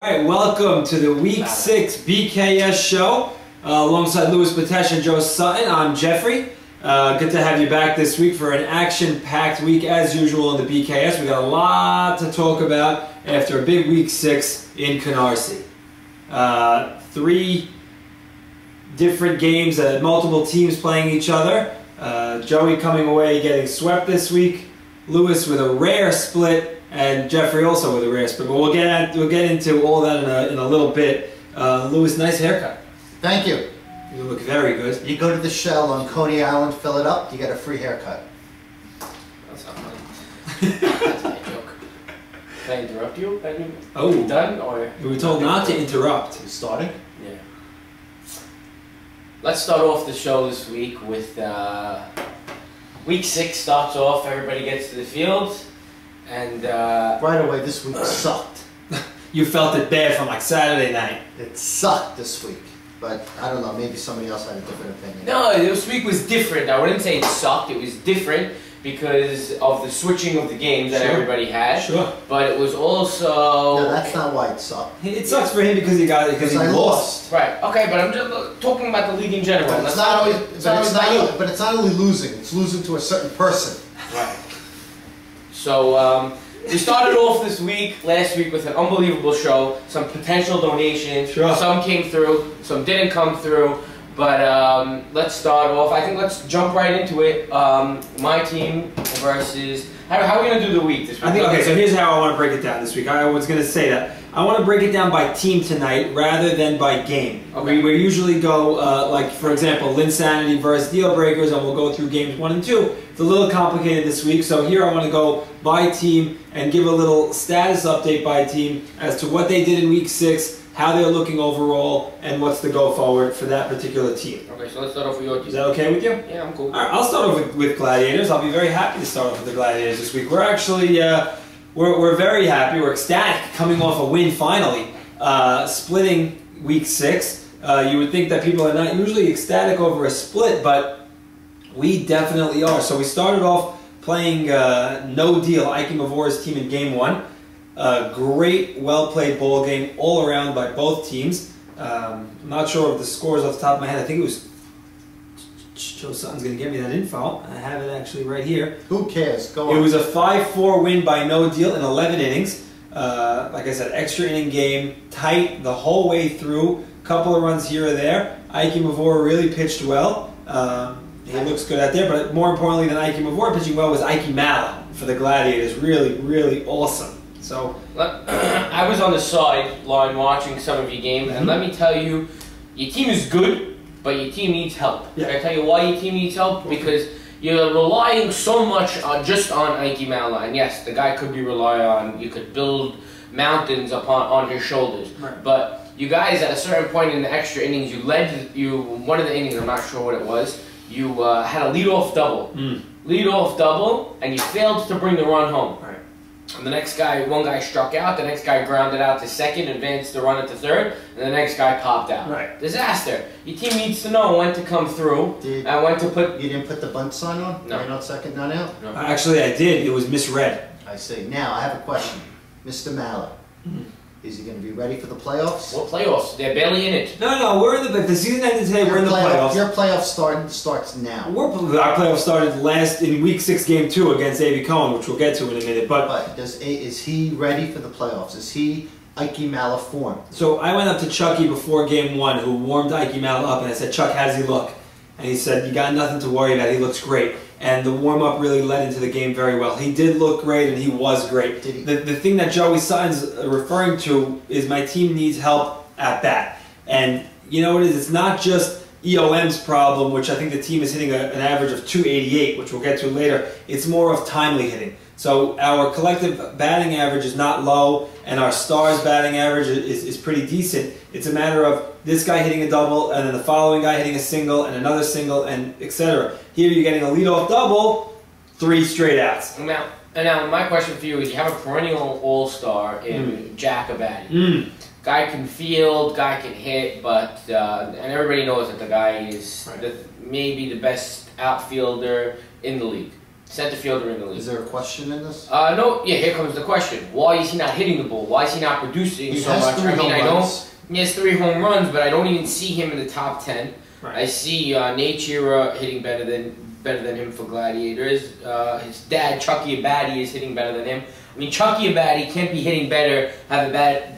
All right, welcome to the Week 6 BKS show. Alongside Louis Patesh and Joe Sutton, I'm Jeffrey. Good to have you back this week for an action-packed week as usual in the BKS. We got a lot to talk about after a big Week 6 in Canarsie. 3 different games, multiple teams playing each other. Joey coming away getting swept this week. Louis with a rare split. And Jeffrey also with a rare split. But we'll get into all that in a little bit. Louis, nice haircut. Thank you. You look very good. You go to the Shell on Coney Island, fill it up, you get a free haircut. That's not funny. That's my joke. Can I interrupt you? Are you done? Or We were told not to interrupt. You starting? Yeah. Let's start off the show this week with Week 6 starts off, everybody gets to the field, and right away this week sucked. You felt it bad from like Saturday night. It sucked this week. But I don't know, maybe somebody else had a different opinion. No, this week was different. I wouldn't say it sucked, it was different because of the switching of the games that everybody had. Sure. But it was also... No, that's not why it sucked. It sucks for him because he lost. Right, okay, but I'm just talking about the league in general. But it's not only losing, it's losing to a certain person. Right. So, we started off this week, last week, with an unbelievable show, some potential donations, some came through, some didn't come through, but let's start off. I think let's jump right into it. My team versus... How are we going to do the week this week? Okay, so here's how I want to break it down this week. I was going to say that. I want to break it down by team tonight rather than by game. Okay. We usually go, like, for example, Linsanity versus Deal Breakers, and we'll go through games 1 and 2. It's a little complicated this week, so here I want to go by team and give a little status update by team as to what they did in Week 6, how they're looking overall, and what's the go forward for that particular team. Okay, so let's start off with your team. Is that okay with you? Yeah, I'm cool. All right, I'll start off with Gladiators. I'll be very happy to start off with the Gladiators this week. We're actually, we're very happy. We're ecstatic coming off a win finally, splitting Week 6. You would think that people are not usually ecstatic over a split, but we definitely are. So we started off playing No Deal, Ike Mavor's team in Game 1. Great, well-played ball game all around by both teams. I'm not sure of the scores off the top of my head. I think it was... Joe Sutton's going to give me that info. I have it actually right here. Who cares? Go on. It was a 5-4 win by No Deal in 11 innings. Like I said, extra inning game, tight the whole way through. Couple of runs here or there. Ike Mavor really pitched well. He looks good out there, but more importantly than Ike Mavor pitching well was Ike Mallow for the Gladiators. Really, really awesome. So I was on the sideline watching some of your games, and let me tell you, your team is good, but your team needs help. Yeah. Can I tell you why your team needs help? Because you're relying so much just on Ike Mallow, and yes, the guy could be relied on. You could build mountains on his shoulders, but you guys at a certain point in the extra innings, one of the innings, I'm not sure what it was, you had a leadoff double. Leadoff double, and you failed to bring the run home. Right. And the next guy, one guy struck out, the next guy grounded out to second, advanced the run to third, and the next guy popped out. Right. Disaster. Your team needs to know when to come through and when to put... You didn't put the bunt sign on? No. You're not second, not out? No. Actually, I did. It was misread. I see. Now, I have a question. Mr. Mallow, is he going to be ready for the playoffs? What playoffs? They're barely in it. No, we're in the season ended today. We're in the playoffs. Your playoff starts now. Our playoffs started in Week 6, Game 2 against A.B. Cohen, which we'll get to in a minute. But is he ready for the playoffs? Is he Ike Mallow form? So I went up to Chucky before Game 1, who warmed Ike Mallow up, and I said, "Chuck, how does he look?" And he said, "You got nothing to worry about. He looks great." And the warm-up really led into the game very well. He did look great, and he was great. The thing that Joey Sutton's referring to is my team needs help at bat. And you know what it is? It's not just EOM's problem, which I think the team is hitting an average of 288, which we'll get to later. It's more of timely hitting. So our collective batting average is not low, and our stars batting average is pretty decent. It's a matter of this guy hitting a double, and then the following guy hitting a single, and another single, and etc. Here you're getting a leadoff double, 3 straight outs. Now my question for you is, you have a perennial all-star in Jack Abadi. Guy can field, guy can hit, but and everybody knows that the guy is maybe the best outfielder in the league. center fielder in the league. Is there a question in this? No. Yeah, here comes the question. Why is he not hitting the ball? Why is he not producing so much? I know he has 3 home runs, but I don't even see him in the top 10. Right. I see Nate Chira hitting better than him for Gladiators. His dad, Chucky Abadi, is hitting better than him. I mean, Chucky Abadi can't be hitting better, have a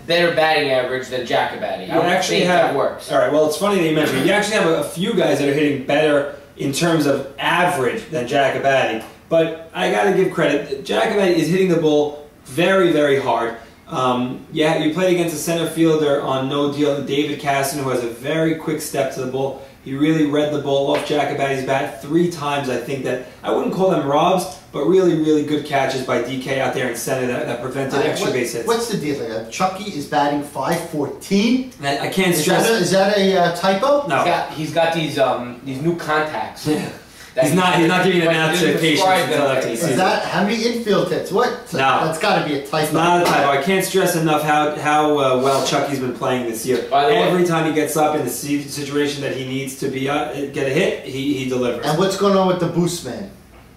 better batting average than Jack Abadi. I don't actually think that works. All right, well, it's funny that you mentioned it. You actually have a few guys that are hitting better in terms of average than Jack Abadi. But I got to give credit. Jack Abadi is hitting the ball very, very hard. Yeah, you played against a center fielder on no deal, David Casson, who has a very quick step to the ball. He really read the ball off Jack Abadi's bat 3 times. I think that, I wouldn't call them robs, but really, really good catches by DK out there in center that prevented extra base hits. What's the deal here? Chucky is batting .514. I can't stress. Is that a typo? No. He's got these new contacts. Yeah. He's not giving an answer to patients until after the season. Is that how many infield hits? What? No. That's got to be a typo. It's not a typo. I can't stress enough how well Chucky's been playing this year. Every time he gets up in the situation that he needs to be get a hit, he delivers. And what's going on with the boost man?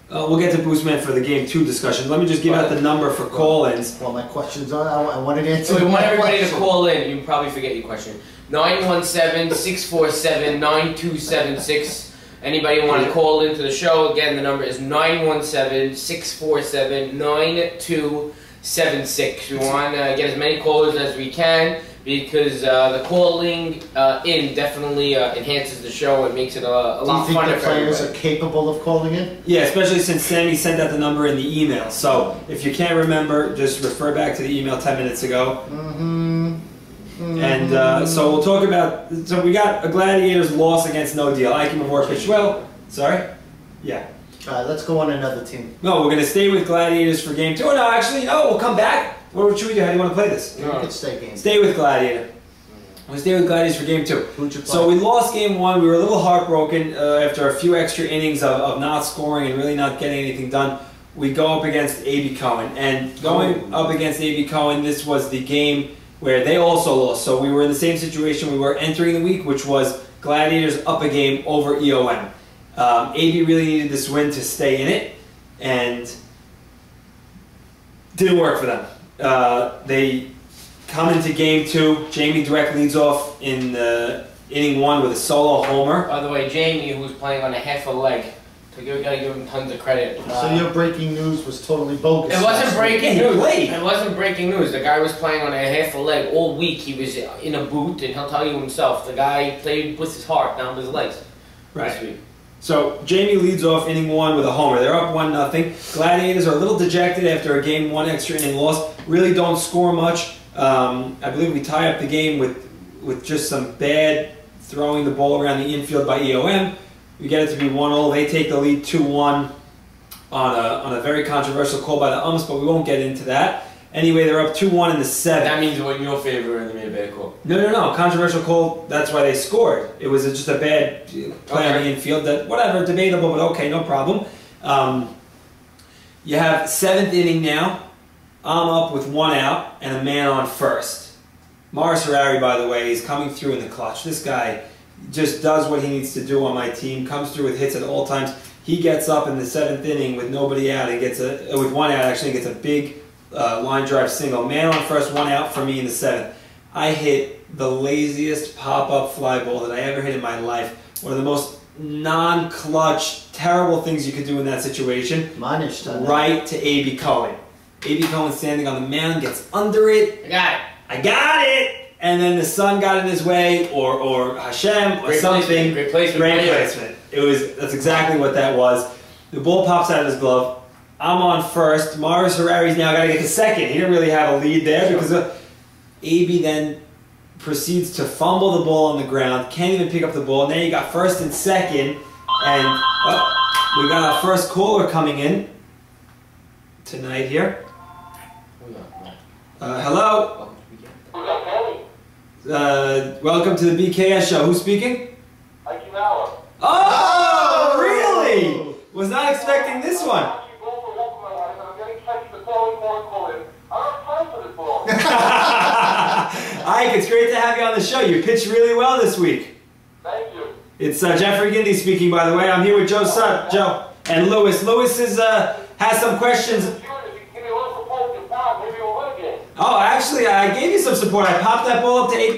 We'll get to boost man for the game 2 discussion. Let me just give out the number for call-ins. Well, my questions are. I wanted to answer. So we want everybody to call in. You probably forget your question. 917-647-9276. Anybody want to call into the show? Again, the number is 917-647-9276. We want to get as many callers as we can because the calling in definitely enhances the show and makes it a lot funner. Do you think the players are capable of calling in? Yeah, especially since Sammy sent out the number in the email. So if you can't remember, just refer back to the email 10 minutes ago. And so we'll talk about. So we got a Gladiators loss against No Deal. Ike Mavor pitched well. Sorry? Yeah. All right, let's go on another team. No, we're going to stay with Gladiators for game 2. Oh, no, actually, no, we'll come back. What should we do? How do you want to play this? No. We could stay game. Stay with Gladiator. We'll stay with Gladiators for game 2. Who'd you play? So we lost game 1. We were a little heartbroken after a few extra innings of not scoring and really not getting anything done. We go up against A.B. Cohen. And going up against A.B. Cohen, this was the game where they also lost. So we were in the same situation we were entering the week, which was Gladiators up a game over EOM. AB really needed this win to stay in it, and didn't work for them. They come into game 2. Jamie Direct leads off in inning 1 with a solo homer. By the way, Jamie, who's playing on a half a leg, so you gotta give him tons of credit. So your breaking news was totally bogus. It wasn't breaking news. Late. It wasn't breaking news. The guy was playing on a half a leg all week. He was in a boot, and he'll tell you himself. The guy played with his heart, not with his legs. Right. This week. So Jamie leads off inning 1 with a homer. They're up 1-0. Gladiators are a little dejected after a game 1 extra inning loss. Really don't score much. I believe we tie up the game with just some bad throwing the ball around the infield by EOM. We get it to be 1-0. They take the lead 2-1 on a very controversial call by the umps, but we won't get into that. Anyway, they're up 2-1 in the 7th. That means it was in your favor and they made a bad call. No. Controversial call, that's why they scored. It was just a bad play on the infield. That, whatever, debatable, but okay, no problem. You have 7th inning now. I'm up with 1 out and a man on first. Morris Harari, by the way, is coming through in the clutch. This guy just does what he needs to do on my team, comes through with hits at all times. He gets up in the 7th inning with nobody out and with 1 out, actually, gets a big line drive single. Man on first, 1 out for me in the 7th. I hit the laziest pop-up fly ball that I ever hit in my life. One of the most non-clutch, terrible things you could do in that situation. Right to A.B. Cohen. A.B. Cohen standing on the mound, gets under it. I got it! And then the sun got in his way, or Hashem, or Great something. Great placement. Great placement. That's exactly what that was. The ball pops out of his glove. I'm on first. Morris Harari's now got to get to second. He didn't really have a lead there because AB then proceeds to fumble the ball on the ground. Can't even pick up the ball. Now you got first and second. And we got our first caller coming in tonight here. Hello. Welcome to the BKS show. Who's speaking? Oh, really? Was not expecting this one. Ike, it's great to have you on the show. You pitched really well this week. Thank you. It's Jeffrey Gindy speaking, by the way. I'm here with Joe Sutton. Joe, and Lewis. Lewis has some questions. Oh, actually, I gave you some support. I popped that ball up to 8.